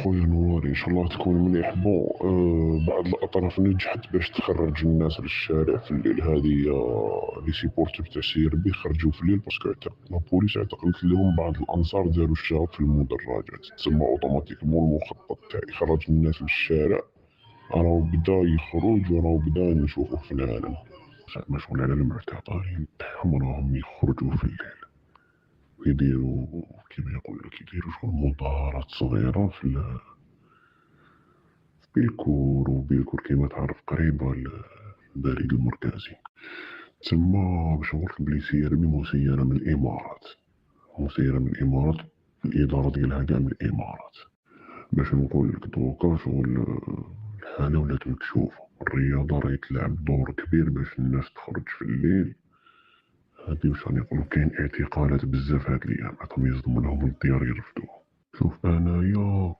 خويا نواري ان شاء الله تكون مليح. بون بعض الاطراف نجحت باش تخرج الناس للشارع في الليل. هذه لي سيبورتور تاع سي ربي خرجوا في الليل باسكو لابوليس اعتقلت لهم بعض الانصار داروا الشغب في المدرجات. تسمى اوتوماتيكمون المخطط تاع اخراج الناس للشارع راهو بدا يخرج وراهو بدا نشوفوه في العالم. زعما شغل على المعتقلين تاعهم راهم يخرجوا في الليل ويديروا كيما يقول لك يديروا شغل مظاهرات صغيرة في بيلكور. وبيلكور كيما تعرف قريبة البريد المركزي. تسمى باش نقولك بلي سيارة مسيرة من الإمارات، مسيرة من الإمارات، الإدارة ديالها كاع من الإمارات. باش نقولك دوكا شغل الحالة ولات مكشوفة. الرياضة راهي تلعب دور كبير باش الناس تخرج في الليل. هادي واش راني نقولك، كاين اعتقالات بزاف هاد الأيام، راهم يصدموا لهم الديار يرفدوهم. شوف انايا